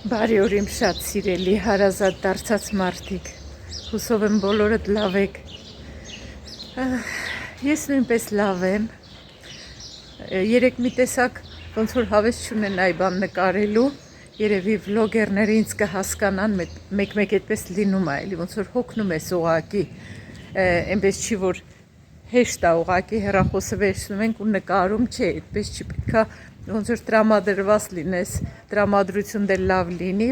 Բարի օր իմ շատ սիրելի հարազատ դարձած մարդիկ, հուսով եմ բոլորդ լավ եք, ես նույնպես լավ եմ, երեկ մի տեսակ ոնց որ հավես չունենայի բան նկարելու, երևի վլոգերները ինձ կհասկանան, մեկ-մեկ այդպես լինում է, էլի ոնց որ հոգնում ես ուղղակի, այնպես չի որ հեշտ է ուղղակի հեռախոսը վերցնում ենք ու նկարում, չէ, այդպես չի պետքա ոնց որ տրամադրված լինես, տրամադրություն դե լավ լինի,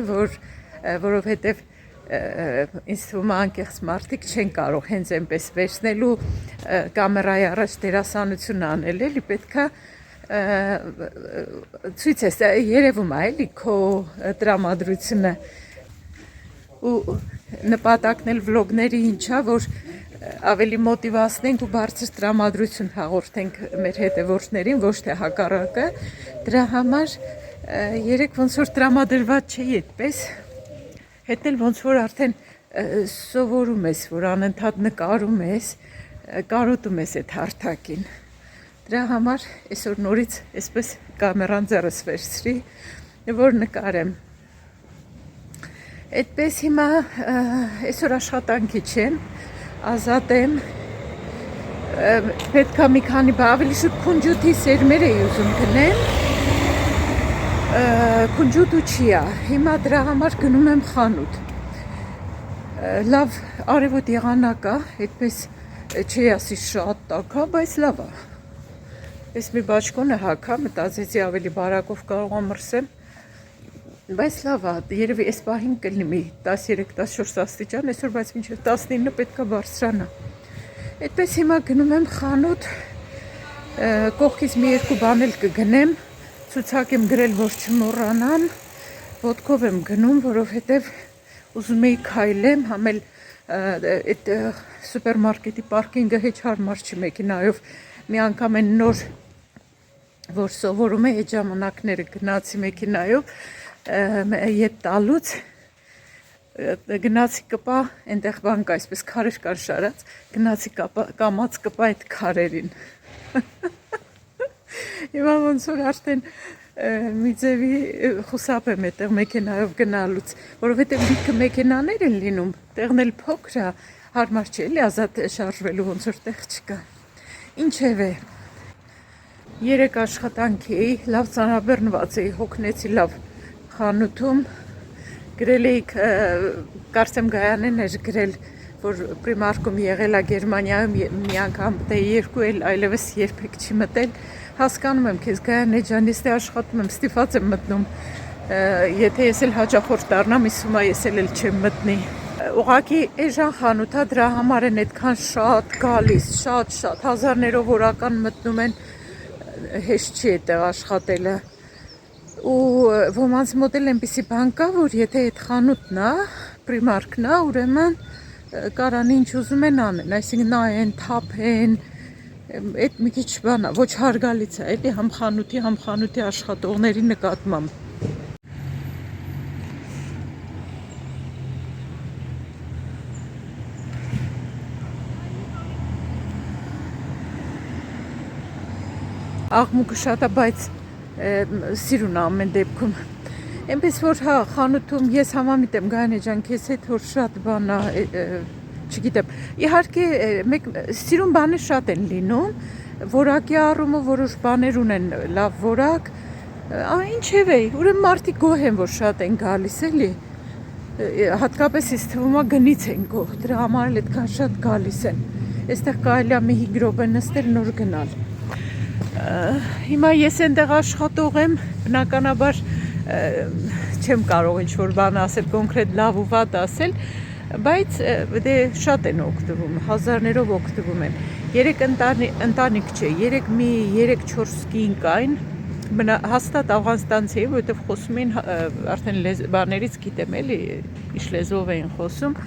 որովհետև ինձ թվում է անկեղծ մարդիկ չեն կարող հենց այնպես վերցնելու կամերայի առաջ դերասանություն անել, էլի պետքա ցույց ես երևում է, էլի քո տրամադրությունը ու նպատակն էլ վլոգների ինչա, որ ավելի մոտիվացնենք ու բարձր տրամադրություն հաղորդենք մեր հետևորդներին, ոչ թե հակառակը, դրա համար երեք ոնց որ տրամադրված չէի այդպես, հետո ոնց որ արդեն սովորում ես, որ անընդհատ նկարում ես, կարոտում ես այդ հարթակին, դրա համար այսօր նորից այսպես կամերան ձեռս վերցրի, որ նկարեմ, այդպես հիմա այսօր աշխատանքի չեմ, ազատ եմ, պետք է մի քանի բան ավելի շուտ քունջութի սերմեր էի ուզում գնեմ, քունջութու չի է, հիմա դրա համար գնում եմ խանութ, լավ արևոտ եղանակ է, այդպես չի ասի շատ տաք է, բայց լավ է, ես մի բաճկոն է հագա, մտածեցի ավելի բարակով կարող ամրսեմ, բայց լավ է, երևի այս պահին կլինի մի 13-14 աստիճան, այսօր բայց մինչև 19 պետք է բարձրանա, այդպես հիմա գնում եմ խանութ, կողքից մի երկու բան էլ կգնեմ, ցուցակ եմ գրել, որ չմոռանամ, ոտքով եմ գնում, որովհետև ուզում էի քայլեմ, համ էլ այդ սուպերմարկետի պարկինգը հեչ հարմար չի մեքենայով, մի անգամ են նոր, որ սովորում է այդ ժամանակները գնացի մեքենայով, ետ տալուց գնացի կպա, այնտեղ բան կա, այսպես քարեր կար շարած, գնացի կամած կպա այդ քարերին, հիմա ոնց որ արդեն մի ձևի խուսապ եմ այդտեղ մեքենայով գնալուց, որովհետև լիքը մեքենաներ են լինում, տեղն էլ փոքր է, հարմար չէ, էլի ազատ շարժվելու ոնց որ տեղ չկա, ինչևէ, երեք աշխատանքի էի, լավ ծանրաբեռնված էի, հոգնեցի լավ խանութում, գրել էի, կարծեմ Գայանեն էր գրել, որ պրիմարկում եղել է Գերմանիայում մի անգամ դե երկու էլ այլևս երբեք չի մտել, հասկանում եմ քեզ Գայանե ջան, ես դե աշխատում եմ, ստիպված եմ մտնում, եթե ես էլ հաճախորդ դառնամ, իսում է ես էլ չեմ մտնի, ուղղակի էժան խանութ է, դրա համար են այդքան շատ գալիս, շատ հազարներով օրական մտնում են, հեշտ չի այդտեղ աշխատելը, ու ոմանց մոտ էլ այնպիսի բան կա, որ եթե այդ խանութն է, պրիմարկն է, ուրեմն կարան ինչ ուզում են անեն, այսինքն նայեն, թափեն, այդ մի քիչ բան է, ոչ հարգալից է, էլի համ խանութի աշխատողների նկատմամբ։ Աղմուկը շատ է, բայց սիրուն ամեն դեպքում, այնպես որ հա խանութում ես համամիտ եմ Գայանե ջան քեզ հետ որ շատ բան է, չգիտեմ, իհարկե սիրուն բաներ շատ են լինում, որակի առումով որոշ բաներ ունեն լավ որակ, ինչևէ, ուրեմն մարդիկ գոհ են որ շատ են գալիս էլի, հատկապես ինձ թվում է գնից են գոհ, դրա համար էլ այդքան շատ գալիս են, այստեղ կարելի է մի 5 րոպե նստել նոր գնալ, հիմա ես այնտեղ աշխատող եմ, բնականաբար չեմ կարող ինչ-որ բան ասել, կոնկրետ լավ ու վատ ասել, բայց դե շատ են օգտվում, հազարներով օգտվում են, երեք ընտանիք չէ, երեք մի 3-4 կին կային, հաստատ Աֆղանստանցի էին, որովհետև խոսում էին, արդեն բաներից գիտեմ էլի, ինչ լեզվով էին խոսում,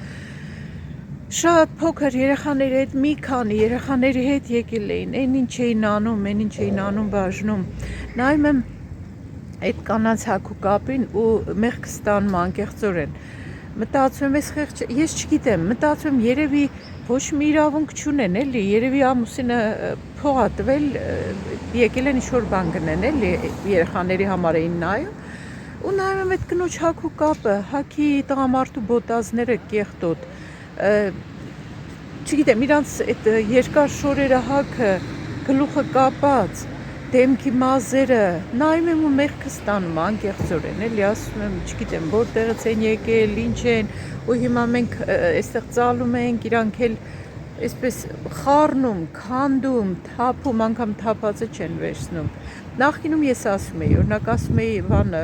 շատ փոքր երեխաների հետ մի քանի երեխաների հետ եկել էին, այն ինչ էին անում, բաժնում, նայում եմ այդ կանանց հագու կապին ու մեղքս ստանում անկեղծորեն, մտածում եմ, ես չգիտեմ, մտածում եմ երևի ոչ մի իրավունք չունեն, էլի, երևի ամուսինը փող ա տվել, եկել են ինչ-որ բան գնեն, էլի, երեխաների համար էին նայում, ու նայում եմ այդ կնոջ հագու կապը, հագի տղամարդու բոտազները կեղտոտ, չգիտեմ, իրանց այդ երկար շորերը հագը, գլուխը կապած, դեմքի մազերը, նայում եմ ու մեղքս տանում անկեղծորեն, էլի ասում եմ, չգիտեմ, որտեղից են եկել, ինչ են, ու հիմա մենք այստեղ ծալում ենք, իրանք էլ այսպես խառնում, քանդում, թափում, անգամ թափածը չեն վերցնում։ Նախկինում ես ասում էի, օրինակ ասում էի, բանը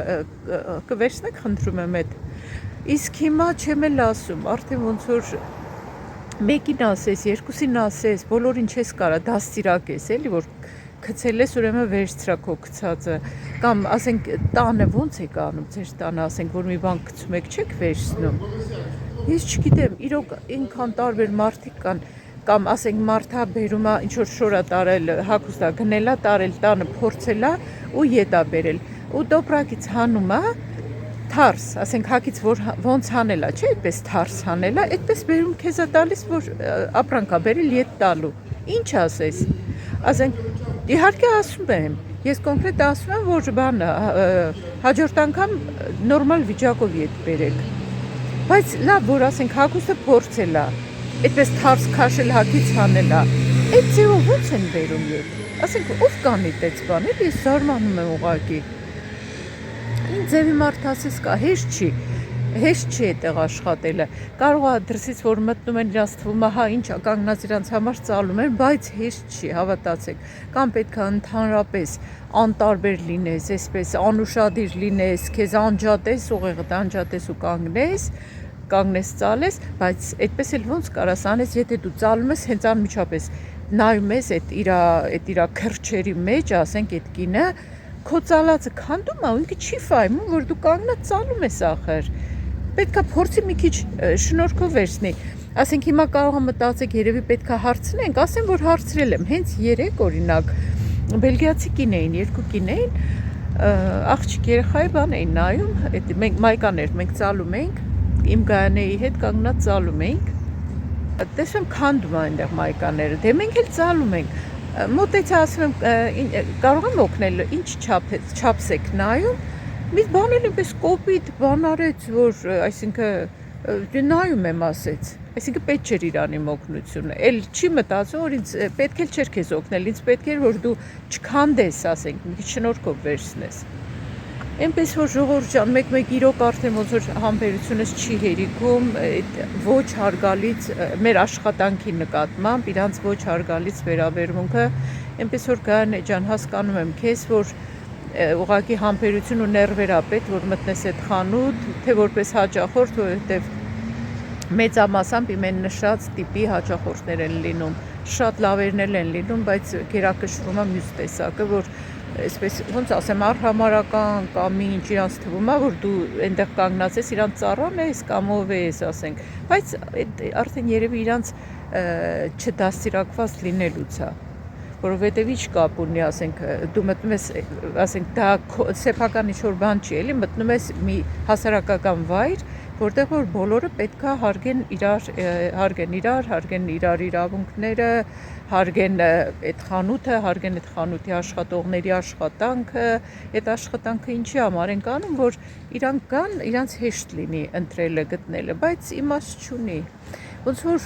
կվերցնեք, խնդրում եմ այդ։ Իսկ հիմա չեմ էլ ասում, արդեն ոնց որ մեկին ասես, երկուսին ասես, բոլորին չես կարա դաստիարակես, էլի որ գցել ես, ուրեմն վերցրա քո գցածը, կամ ասենք տանը ոնց եք անում, ձեր տանը ասենք որ մի բան գցում եք, չեք վերցնում։ Ես չգիտեմ, իրոք ինքան տարբեր մարդիկ կան, կամ ասենք մարդա բերում է ինչ որ շորա տարել, հագուստա գնելա տարել տանը փորձելա ու ետա բերել։ Ու դոպրակից հանում է թարս, ասենք հակից որ ոնց հանելա, չէ, այդպես թարս հանելա, այդպես բերում քեզա տալիս, որ ապրանքա բերել ետ տալու։ Ինչ ասես։ Ասենք իհարկե ասում եմ, ես կոնկրետ ասում եմ, որ բանը հաջորդ անգամ նորմալ վիճակով ետ բերեք։ Բայց լավ, որ ասենք հագուստը փորձելա, այդպես թարս քաշել հակից հանելա, այդ ձևով ոնց են բերում ետ։ Ասենք ով կանի այդպես բան, էլի ես զարմանում եմ ուղղակի։ Ինչ ձևի մարդ ասես կա, հեշտ չի այդտեղ աշխատելը։ Կարող է դրսից որ մտնում են իրանց թվում է, հա ինչ է կանգնած իրանց համար ծալում են, բայց հեշտ չի, հավատացեք։ Կամ պետք է ընդհանրապես անտարբեր լինես, այսպես անուշադիր լինես, քեզ անջատես, ուղեղդ անջատես ու կանգնես ծալես, բայց այդպես էլ ոնց կարաս անես, եթե դու ծալում ես հենց անմիջապես նայում ես այդ իրա քրչերի մեջ, ասենք այդ կինը քո ծալածը քանդում է ու ինքը չի ֆայմում, որ դու կանգնած ծալում ես ախր։ Պետք է փորձի մի քիչ շնորհքով վերցնի։ Ասենք հիմա կարող եմ մտածեք, երևի պետք է հարցնենք, ասեմ որ հարցրել եմ, հենց 3 օրինակ բելգիացի կին էին, 2 կին էին, աղջիկ երեխայի բան էին նայում, այդ մենք մայկաներ, մենք ծալում էինք, իմ գայանեի հետ կանգնած ծալում էինք։ Տեսնում քանդում են այնտեղ մայկաները, դե մենք էլ ծալում ենք։ Մոտեցա ասում եմ, կարող եմ օգնել, ինչ չափս եք նայում, մի բան էլ այնպես կոպիտ բան արեց, որ այսինքն նայում եմ ասեց, այսինքն պետք չէր իրան իմ օգնությունը, էլ չի մտածում, որ ինձ պետք էլ չէր քեզ օգնել, ինձ պետք էր, որ դու չքանդես, ասենք, մի քիչ շնորհքով վերցնես։ Այնպես որ ժողովուրդ ջան, մեկ իրոք արդեն ոնց որ համբերությունս չի հերիքում, ոչ հարգալից մեր աշխատանքի նկատմամբ, իրանց ոչ հարգալից վերաբերմունքը, այնպես որ Գայանե ջան, հասկանում եմ քեզ, որ ուղղակի համբերություն ու ներվեր ա պետք, որ մտնես այդ խանութ, թե որպես հաճախորդ, որովհետև մեծամասամբ իմ են նշած տիպի հաճախորդներ են լինում, շատ լավերն են լինում, բայց գերակշռում է մյուս տեսակը, որ այսպես ոնց ասեմ, արհամարական կամ ինչ իրանց թվում է, որ դու այնտեղ կանգնած ես, իրանց ծառան ես կամ ով ես, ասենք, բայց արդեն երևի իրանց չդաստիարակված լինելուց է, որովհետև ինչ կապ ունի, ասենք, դու մտնում ես, ասենք, դա սեփական ինչ-որ բան չի, էլի, մտնում ես մի հասարակական վայր, որտեղ որ բոլորը պետք է հարգեն իրար իրավունքները, հարգեն այդ խանութը, հարգեն այդ խանութի աշխատողների աշխատանքը, այդ աշխատանքը ինչի համար են կանում, որ իրանք կան, իրանց հեշտ լինի ընտրելը, գտնելը, բայց իմաստ չունի։ Ոնց որ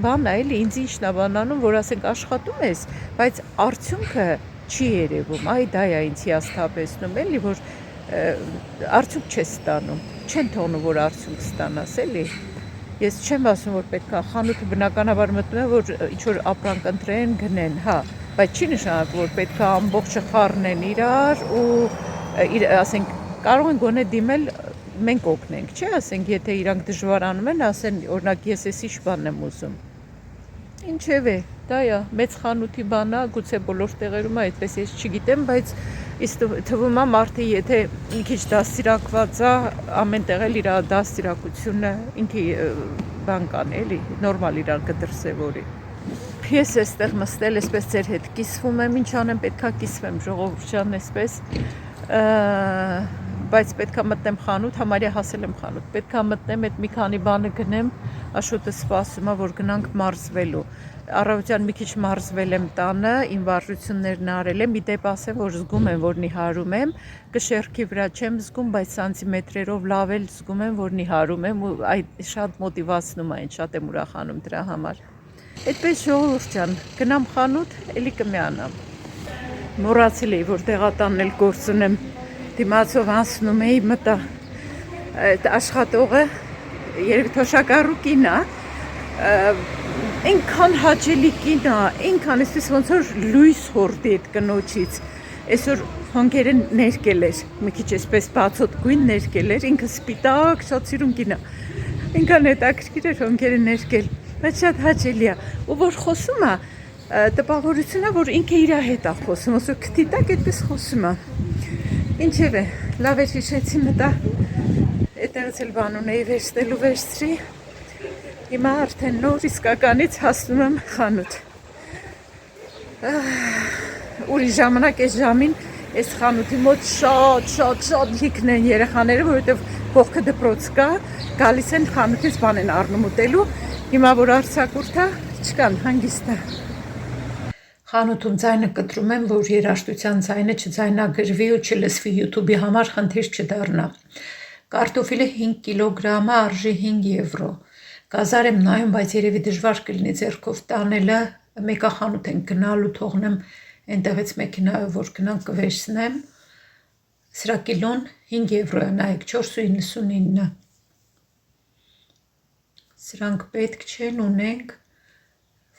բան է, էլի, ինձ ինչն է բանանում, որ ասենք աշխատում ես, բայց արդյունքը չի երևում, այ դա է ինձ հիասթափեցնում, էլի, որ արդյունք չես ստանում, չեն թողնում, որ արդյունք ստանաս, էլի։ Ես չեմ ասում, որ պետք է խանութը բնականաբար մտնում է, որ ինչ-որ ապրանք ընտրեն, գնեն, հա, բայց չի նշանակում, որ պետք է ամբողջը խառնեն իրար ու ասենք, կարող են գոնե դիմել, մենք օգնենք, չէ, ասենք, եթե իրանք դժվարանում են, ասեն, օրինակ, ես էս ինչ բան եմ ուզում։ Ինչևէ, դա է, մեծ խանութի բան է, գուցե բոլոր տեղերում է, այդպես ես չգիտեմ, բայց թվում է մարդը, եթե մի քիչ դաստիարակված է, ամեն տեղ էլ իր դաստիարակությունը ինքի բան կան, էլի, նորմալ իրար կդրսևորի։ Ես էստեղ մստել, այսպես ձեր հետ կիսվում եմ, ինչ անեմ, պետք է կիսվեմ, ժողովուրդ ջան, այսպես, բայց պետք է մտնեմ խանութ, համարյա հասել եմ խանութ, պետք է մտնեմ, այդ մի քանի բանը գնեմ, Աշոտը սպասում է, որ գնանք մարզվելու։ Առավոտյան մի քիչ մարզվել եմ տանը, իմ վարժություններն արել եմ, ի դեպ ասեմ, որ զգում եմ, որ նիհարում եմ, կշեռքի վրա չեմ զգում, բայց սանտիմետրերով լավ էլ զգում եմ, որ նիհարում եմ ու այդ շատ մոտիվացնում է, այն շատ եմ ուրախանում դրա համար։ Այդպես ժողովուրդ ջան, գնամ խանութ, էլի կմիանամ։ Մոռացել էի, որ դեղատանն էլ գործ ունեմ, դիմացով անցնում էի, մտա այդ աշխատողը, երևի թոշակառու կին է, այնքան հաճելի կին է, այնքան այսպես ոնց որ լույս հորդի այդ կնոջից, այսօր հոնքերը ներկել էր, մի քիչ այսպես բացոտ գույն ներկել էր, ինքը սպիտակ, շատ սիրուն կին է, այնքան հետաքրքիր էր հոնքերը ներկել, բայց շատ հաճելի է, ու որ խոսում է, տպավորություն է, որ ինքը իր հետ է խոսում, ոսոր քթի տակ այդպես խոսում է, ինչև է, լավ էր հիշեցի մտա, այդտեղից էլ բան ունեի վերցնելու վերցրի, հիմա արդեն նոր իսկականից հասնում եմ խանութ, ուրիշ ժամանակ այս ժամին այս խանութի մոտ շատ լիքն են երեխաները, որովհետև կողքը դպրոց կա, գալիս են խանութից բան են առնում ուտելու, հիմա որ արձակուրդ է, չկան, հանգիստ է։ Խանութում ձայնը կտրում եմ, որ երաժշտության ձայնը չձայնագրվի ու չլսվի YouTube-ի համար խնդիր չդառնա։ Կարտոֆիլը 5 կիլոգրամը արժի 5 եվրո։ Գազար եմ նայում, բայց երևի դժվար կլինի ձեռքով տանելը, մեկախանութ ենք գնալու, թողնեմ այնտեղից մեքենայով, որ գնանք կվերցնեմ, սրա կիլոն 5 եվրո է, նայեք, 4.99, սրանք պետք չեն, ունենք,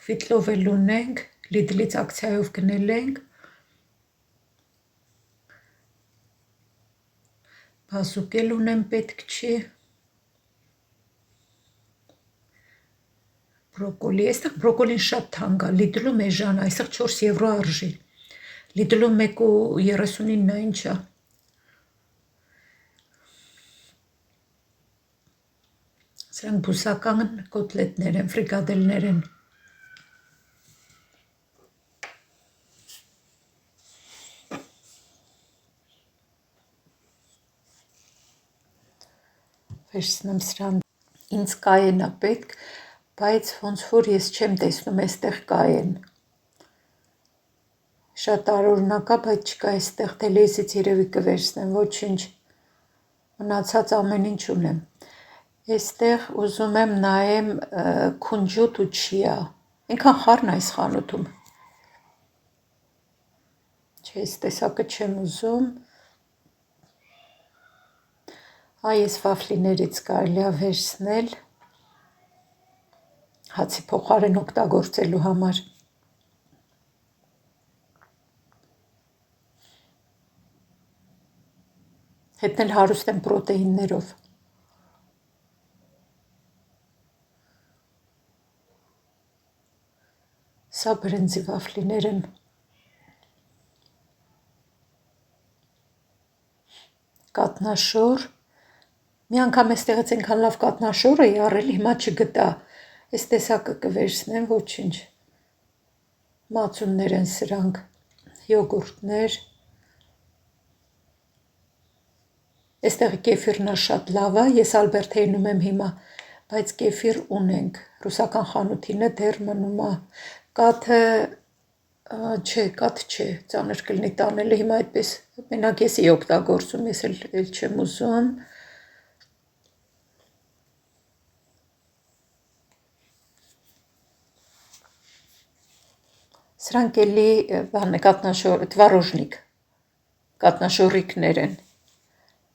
ֆիտլով էլ ունենք, լիդլից ակցիայով գնել ենք, բազուկել ունեմ, պետք չի, բրոկոլի, այստեղ բրոկոլին շատ թանկ է, լիդլում էժան է, այստեղ 4 եվրո արժի, լիդլում 1.39 ինչ է, սրանք բուսական կոտլետներ են, ֆրիկադելներ են, վերցնեմ սրան, ինձ կայեն է պետք, բայց ոնց որ ես չեմ տեսնում այստեղ կայեն, շատ տարօրինակ է, բայց չկա այստեղ, դելեզից երևի կվերցնեմ, ոչինչ, մնացած ամեն ինչ ունեմ, այստեղ ուզում եմ նայեմ քունջուտ ու չիա, այնքան խառն է այս խանութում, չէ, այս տեսակը չեմ ուզում, այս վաֆլիներից կարելի է վերցնել, հացի փոխարեն օգտագործելու համար, հետն էլ հարուստ են պրոտեիններով, սա բրենձի վաֆլիներ են, կատնաշոր, մի անգամ այստեղից այնքան լավ կատնաշոր էի առել, հիմա չգտա, այս տեսակը կվերցնեմ, ոչինչ, մածուններ են սրանք, յոգուրտներ, այստեղի կեֆիրն է շատ լավ է, ես Ալբերթեյնում եմ հիմա, բայց կեֆիր ունենք, ռուսական խանութինը դեռ մնում է, կաթը, չէ, կաթ չէ, ծանր կլինի տանելը, հիմա այդպես, մենակ ես էի օգտագործում, ես էլ չեմ ուզում, սրանք էլի տվարոժնիկ, կատնաշորիկներ են,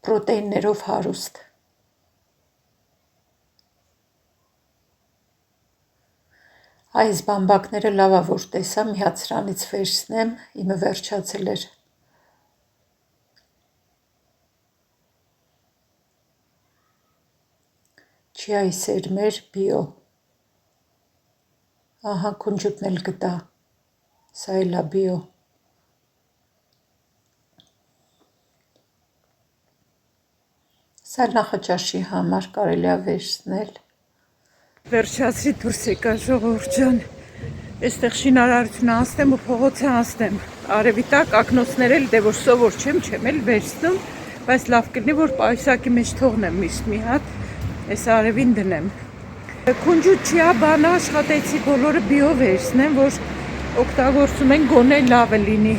պրոտեիններով հարուստ, այս բամբակները լավ է որ տեսա, մի հատ սրանից վերցնեմ, իմը վերջացել էր, չիայի սերմեր բիո, ահա քունջուտն էլ գտա, սա էլ է բիո, սա նախաճաշի համար կարելի է վերցնել, վերջացրի դուրս եկա ժողովուրդ ջան, այստեղ շինարարություն անցնեմ ու փողոցը անցնեմ, արևի տակ ակնոցներ էլ դե որ սովոր չեմ էլ վերցնում, բայց լավ կլինի որ պայուսակի մեջ թողնեմ միշտ մի հատ, այս արևին դնեմ, Քունջուչիա բանը աշխատեցի բոլորը բիո վերցնեմ, որ օգտագործում են գոնե լավը լինի։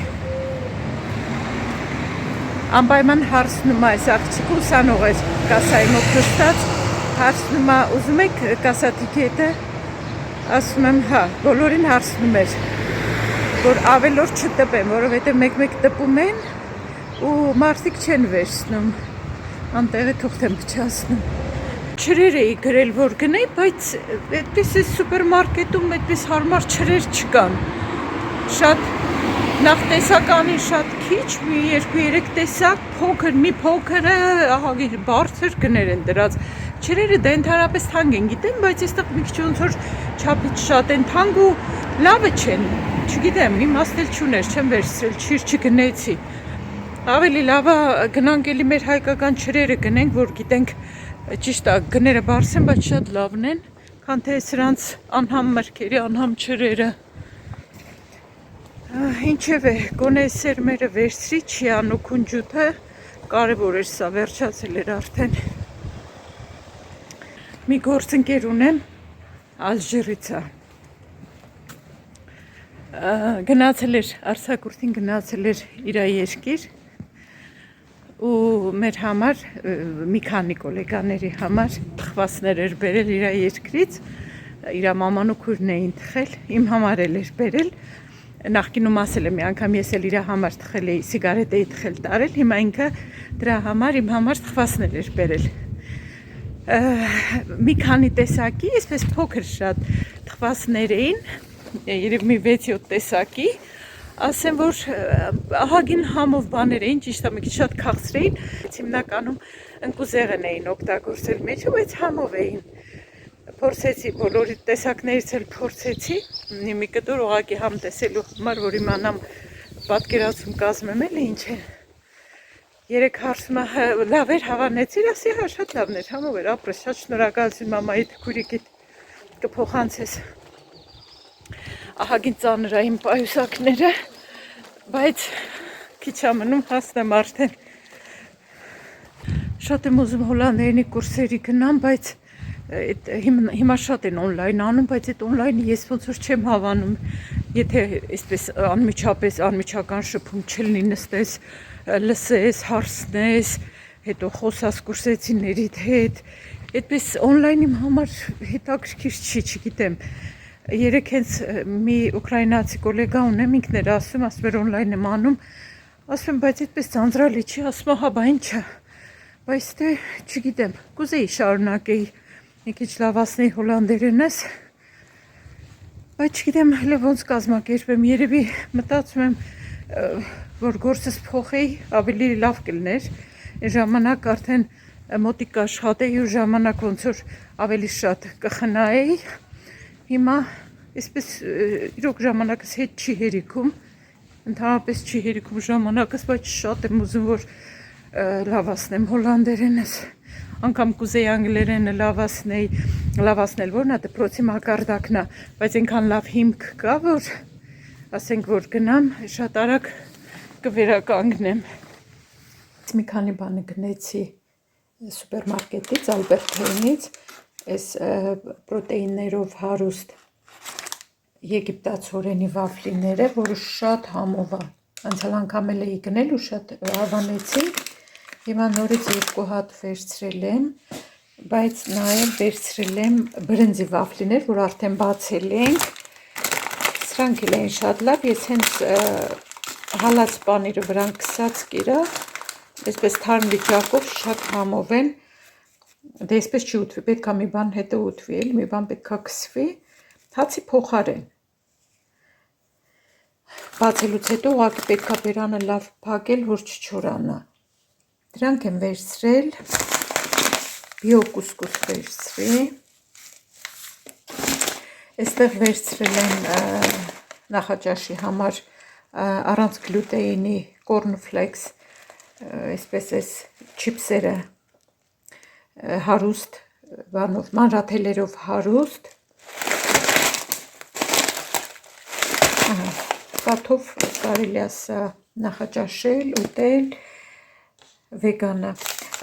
Անպայման հարցնում է այս աղջիկը ուսանող էր կասայի մոտ նստած, հարցնում է ուզում եք կասատիկետը, ասում եմ հա, բոլորին հարցնում էր, որ ավելորդ չտպեմ, որովհետև մեկ-մեկ տպում են ու մարդիկ չեն վերցնում, անտեղ է թուղթ են փչացնում։ Չրեր էի գրել, որ գնեի, բայց այդպես է սուպերմարկետում այդպես հարմար չրեր չկան։ Շատ նախ տեսականին շատ քիչ, մի 2-3 տեսակ, փոքր, մի փոքրը ահագին բարձր գներ են դրած։ Չրերը դա ընդհանրապես թանկ են, գիտեմ, բայց այստեղ մի քիչ ոնց որ չափից շատ են թանկ ու լավը չեն։ Չգիտեմ, իմաստ էլ չուներ, չեմ վերցրել, չգնեցի։ Ավելի լավ է գնանք էլի մեր հայկական չրերը գնենք, որ գիտենք ճիշտ է, գները բարձր են, բայց շատ լավն են, քան թե սրանց անհամ մրգերի, անհամ չրերը։ Ինչևէ, գոնե սերմերը վերցրի, չիան ու քունջութը կարևոր էր, սա վերջացել էր արդեն։ Մի գործընկեր ունեմ, Ալժիրից է։ Գնացել էր արձակուրդին, գնացել էր իր երկիր ու մեր համար մի քանի գոլեգաների համար թխվածներ էր բերել իր երկրից, իր մաման ու քույրն էին թխել, իմ համար էլ էր բերել, նախկինում ասել եմ մի անգամ ես էլ իր համար թխել էի, սիգարետ էի թխել տարել, հիմա ինքը դրա համար իմ համար թխվածներ էր բերել։ Մի քանի տեսակի, այսպես փոքր շատ թխվածներ էին, երևի մի 6-7 տեսակի, ասեմ, որ ահագին համով բաներ էին, ճիշտ է մի քիչ շատ քաղցր էին, հիմնականում ընկուզեղն էին օգտագործել մեջը, բայց համով էին։ Փորձեցի, բոլորի տեսակներից էլ փորձեցի, մի կտոր ուղղակի համ տեսելու համար, որ իմանամ պատկերացում կազմեմ էլ ինչ է։ Երեք հարցում լավ էր հավանեցիր, ասի հա շատ լավն էր, համով էր, ապրես, շատ շնորհակալություն մամայիդ, քույրիկիդ կփոխանցես։ Ահագին ծանր էին պայուսակները, բայց քիչ ամնում հասնեմ արդեն։ Շատ եմ ուզում հոլանդերենի կուրսերի գնամ, բայց հիմա շատ են օնլայն անում, բայց այդ օնլայնը ես ոնց որ չեմ հավանում, եթե այսպես անմիջական շփում չլինի, նստես, լսես, հարցնես, հետո խոսաս կուրսեցիներիդ հետ, այդպես օնլայն իմ համար հետաքրքիր չի, չգիտեմ։ Երեք հենց մի ուկրաինացի գոլեգա ունեմ, ինքն էր ասում էր օնլայն եմ անում, ասում եմ, բայց այդպես ձանձրալի չի, ասում հա բա ինչ է, բայց թե չգիտեմ, կուզեի շարունակեի մի քիչ լավացնեի հոլանդերենս, բայց չգիտեմ հələ ոնց կազմակերպեմ, երևի մտածում եմ, որ գործս փոխեի, ավելի լավ կլներ, այն ժամանակ արդեն մոտիկ աշխատեի ու ժամանակ ոնց որ ավելի շատ կխնայեի, հիմա այսպես իրոք ժամանակս հետ չի հերիքում, ընդհանրապես չի հերիքում ժամանակս, բայց շատ եմ ուզում, որ լավացնեմ հոլանդերենս, անգամ կուզեի անգլերենը լավացնել, որն է դպրոցի մակարդակն է, բայց այնքան լավ հիմք կա, որ ասենք որ գնամ, շատ արագ կվերականգնեմ։ Մի քանի բանը գնեցի սուպերմարկետից, Ալբերտայինից, այս պրոտեիններով հարուստ եգիպտացորենի վաֆլիները, որը շատ համով է, անցյալ անգամ էլ էի գնել ու շատ հավանեցի, հիմա նորից 2 հատ վերցրել եմ, բայց նաև վերցրել եմ բրնձի վաֆլիներ, որ արդեն բացել ենք, սրանք էլ են շատ լավ, ես հենց հալած պանիրը վրան կսած կիրա, այսպես թարմ վիճակով շատ համով են, դե այսպես չի ուտվի, պետք է մի բան հետը ուտվի, մի բան պետք է կսվի, հացի փոխարեն։ Բացելուց հետո ուղղակի պետք է բերանը լավ փակել, որ չչորանա։ Դրանք եմ վերցրել, բիո կուսկուս վերցրի, այստեղ վերցրել եմ նախաճաշի համար առանց գլուտեինի կորնֆլեքս, այսպես այս չիպսերը հարուստ, մանրաթելերով հարուստ, կաթով կարելի ասա նախաճաշել, ուտել, վեգանա,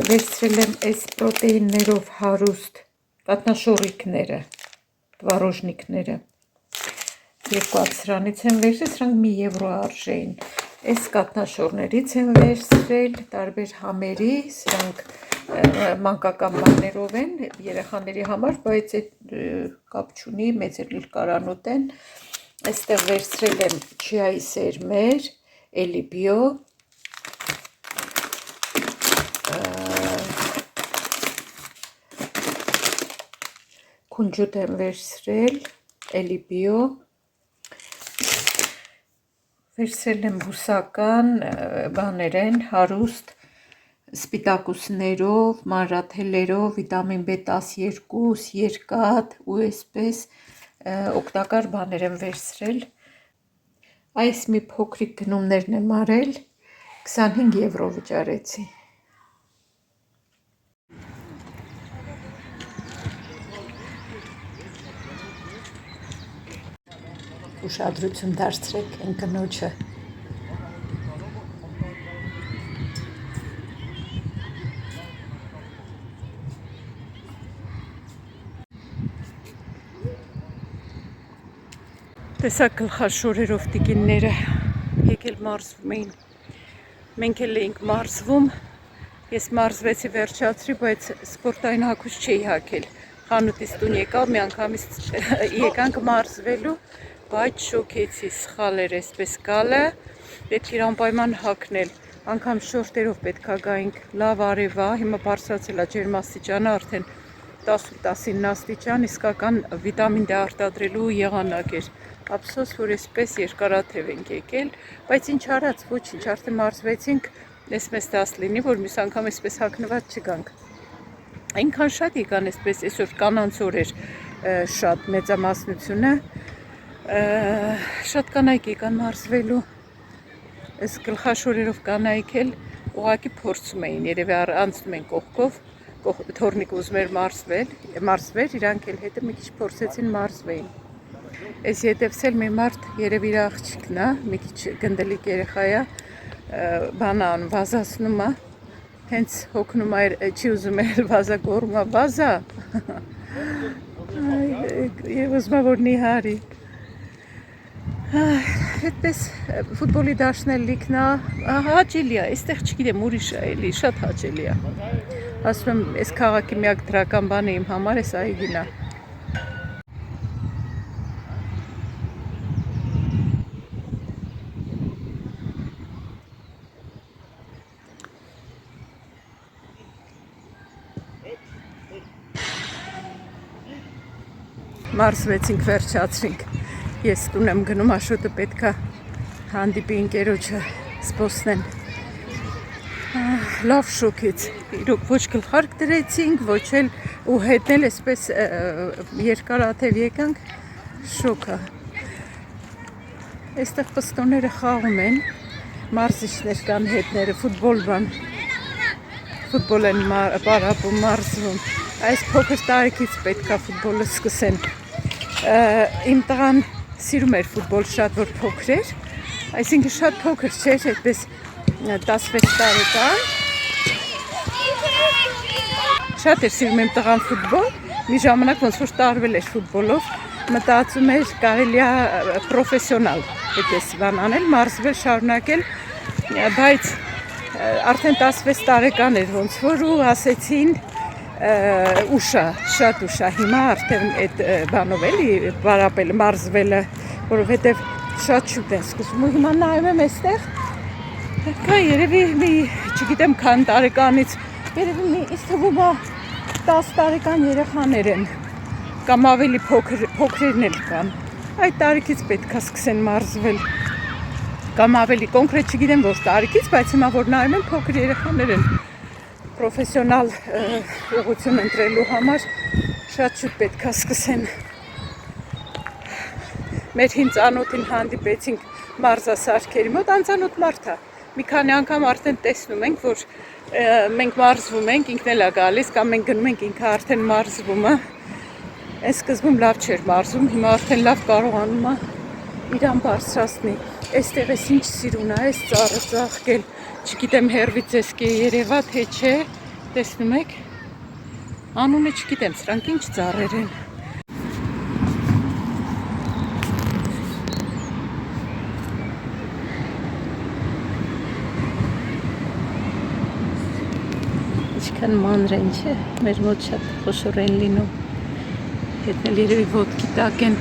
վերցրել եմ այս պրոտեիններով հարուստ կատնաշորիկները, տվարոժնիկները 2 սրանից են վերցրել, սրանք 1 եվրո արժեին։ Այս կատնաշորներից են վերցրել տարբեր համերի, սրանք մանկական բաներով են երեխաների համար, բայց այդ կապ չունի, մեծ էլ կարան ուտեն։ Այստեղ վերցրել եմ չիայի սերմեր, էլի բիո, քունջուտ եմ վերցրել, էլի բիո, վերցրել եմ բուսական բաներ են, հարուստ սպիտակուսներով, մանրաթելերով, վիտամին B12, երկաթ ու այսպես օգտակար բաներ եմ վերցրել։ Այս մի փոքրիկ գնումներն եմ արել, 25 եվրո վճարեցի։ Ուշադրություն դարձրեք այն կնոջը։ Տեսակ գլխաշորերով տիկինները եկել մարզվում էին։ Մենք էլ էինք մարզվում, ես մարզվեցի վերջացրի, բայց սպորտային հագուստ չէի հագել։ Խանութից տուն եկալ, մի անգամից եկանք մարզվելու, բայց շոքեցի, սխալ էր այսպես գալը, պետք էր անպայման հագնել, անգամ շորտերով պետքա գայինք, լավ արևա, հիմա բարձրացել է ջերմաստիճանը արդեն 18-19 աստիճան, իսկական վիտամին D արտադրելու եղանակ էր, ափսոս, որ այսպես երկարաթև ենք եկել, բայց ինչ արած, ոչինչ, արդեն մարզվեցինք, ես մեզ դաս լինի, որ մյուս անգամ այսպես հագնված չգանք, այնքան շատ եկան այսպես, այսօր կանանց օր էր շատ մեծամասնությունը, շատ կանայք եկան մարզվելու, այս գլխաշորերով կանայք էլ ուղղակի փորձում էին, երևի անցնում են կողքով, թորնիկը ուզում էր մարզվեր, իրանք էլ հետը մի քիչ փորձեցին մարզվեին։ Այս ետևս էլ մի մարդ երևի իր աղջիկն է, մի քիչ գնդելիկ երեխա է, բան անում, վազացնում է, հենց հոգնում է, չի ուզում էլ վազա գոռում է, վազա, և ուզում է որ նիհարի։ Այդպես ֆուտբոլի դաշտն էլ լիքն է, հաճելի է, այստեղ չգիտեմ ուրիշ է էլի, շատ հաճելի է։ Ասում եմ, այս քաղաքի միակ դրական բանը իմ համար էս այգին է։ Մարզվեցինք, վերջացրինք, ես տուն եմ գնում, Աշոտը պետքա հանդիպի ընկերոջը սպոսնեն, լավ շոքեց, իրոք ոչ գլխարկ դրեցինք, ոչ էլ ու հետն էլ այսպես երկարաթև եկանք, շոքա, այստեղ պստոները խաղում են, մարզիչներ կան հետները, ֆուտբոլ են պարապում, մարզվում, այս փոքր տարիքից պետքա ֆուտբոլը սկսեն, իմ տղան սիրում էր ֆուտբոլ շատ, որ փոքր էր, այսինքն շատ փոքր չէր, այդպես 16 տարեկան, շատ էր սիրում իմ տղան ֆուտբոլ, մի ժամանակ ոնց որ տարվել էր ֆուտբոլով, մտածում էր կարելի է պրոֆեսիոնալ այդպես բան անել, մարզվել, շարունակել, բայց արդեն 16 տարեկան էր ոնց որ ու ասեցին ուշա, շատ ուշա, հիմա արդեն այդ բանով էլի պարապել, մարզվելը, որովհետև շատ շուտ են սկսում ու հիմա նայում եմ այստեղ, կա երևի մի, չգիտեմ քան տարեկանից, երևի մի ինձ թվում է 10 տարեկան երեխաներ են, կամ ավելի փոքրերն էլ կան, այդ տարիքից պետք է սկսեն մարզվել, կամ ավելի կոնկրետ չգիտեմ որ տարիքից, բայց հիմա որ նայում եմ փոքր երեխաներ են, պրոֆեսիոնալ ուղղություն ընտրելու համար շատ շուտ պետք է սկսեն։ Մեր հին ծանոթին հանդիպեցինք մարզասարքերի մոտ, անծանոթ մարդ է։ Մի քանի անգամ արդեն տեսնում ենք, որ մենք մարզվում ենք, ինքն էլ է գալիս, կամ մենք գնում ենք, ինքը արդեն մարզվում է։ Այս սկզբում լավ չէր մարզում, հիմա արդեն լավ կարողանում է իրան բարձրացնի։ Այստեղ էս ինչ սիրուն է, այս ծառը ծաղկել, չգիտեմ հերվից էս կե երևա, թե չէ, տեսնում եք, անունը չգիտեմ, սրանք ինչ ծառեր են։ Այսքան մանր են, չէ, մեր մոտ շատ խոշոր են լինում, հետնել երևի ոտքի տակ են։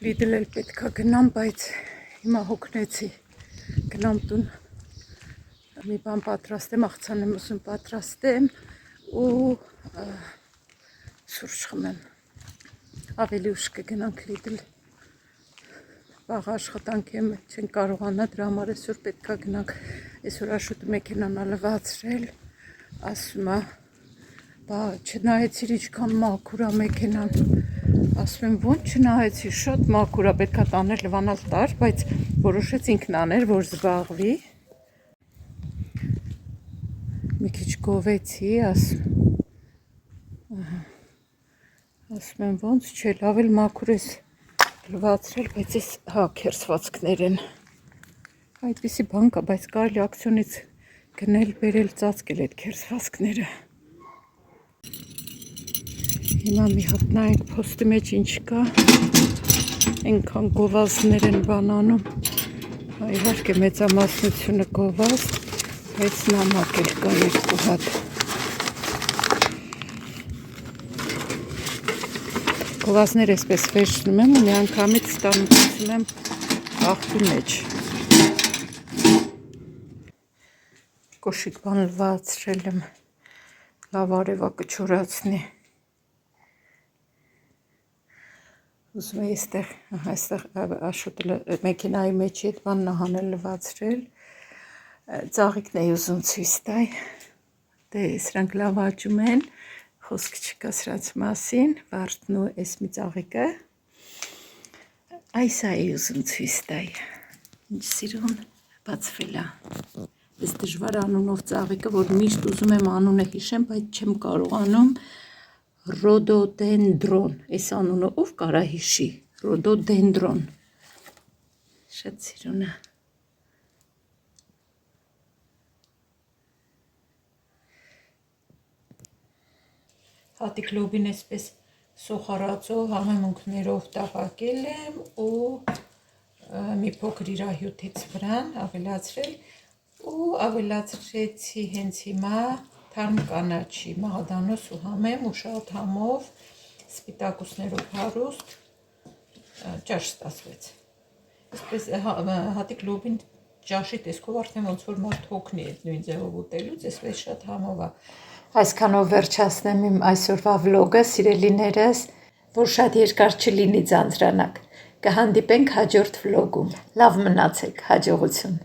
Լիդլ էլ պետքա գնամ, բայց հիմա հոգնեցի, գնամ տուն, մի բան պատրաստեմ, աղցան եմ ուզում պատրաստեմ ու սուրճ խմեմ, ավելի ուշ կգնանք Լիդլ, վաղ աշխատանք եմ, չեն կարողանա, դրա համար այսօր պետքա գնանք, այսօր Աշոտը մեքենան լվացրել, ասում է, բա չնայեցիր ինչքան մաքուր է մեքենան, ասում եմ ոնց չնայեցի, շատ մաքուր է, պետքա տաներ լվանալ տար, բայց որոշեց ինքն աներ, որ զբաղվի, մի քիչ գովեցի, ասում եմ ոնց չէ, լավ էլ մաքուր ես լվացրել, բայց ես հա քերսվածքներ են, այդպիսի բան կա, բայց կարելի ակցիոնից գնել, բերել, ծածկել այդ քերսվածքները։ Հիմա մի հատ նայենք փոստի մեջ ինչ կա, այնքան գովազդներ են բանանում, իհարկե մեծամասնությունը գովազդ, բայց նամակ էլ կա երկու հատ։ Գովազդներ այսպես վերցնում եմ ու միանգամից ստանուցում եմ աղբի մեջ։ Կոշիկ բան լվացրել եմ, լավ արևա կչորացնի։ Ուզում եմ այստեղ Աշոտը մեքենայի մեջ այդ բանն հանել լվացրել, ծաղիկն էի ուզում ցույց տալ, դե սրանք լավ աճում են, խոսք չկա սրանց մասին, վարդն ու այս մի ծաղիկը, այս էի ուզում ցույց տալ, ինչ սիրուն բացվել է, այս դժվար անունով ծաղիկը, որ միշտ ուզում եմ անունը հիշեմ, բայց չեմ կարողանում, Ռոդոդենդրոն, այս անունը ով կարա հիշի, Ռոդոդենդրոն, շատ սիրուն է։ Հատիկ լոբին այսպես սոխարածով համեմունքներով տապակել եմ ու մի փոքր իր հյութից վրան ավելացրել ու ավելացրեցի հենց հիմա թարմ կանաչի մաղադանոս ու համեմ ու շատ համով սպիտակուցներով հարուստ ճաշ ստացվեց։ Այսպես հատիկ լոբին ճաշի տեսքով արդեն ոնց որ մարդ հոգնի այդ նույն ձևով ուտելուց, այսպես շատ համով է։ Այսքանով վերջացնեմ իմ այսօրվա վլոգը, սիրելիներս, որ շատ երկար չլինի ձանձրանակ։ Կհանդիպենք հաջորդ վլոգում։ Լավ մնացեք, հաջողություն։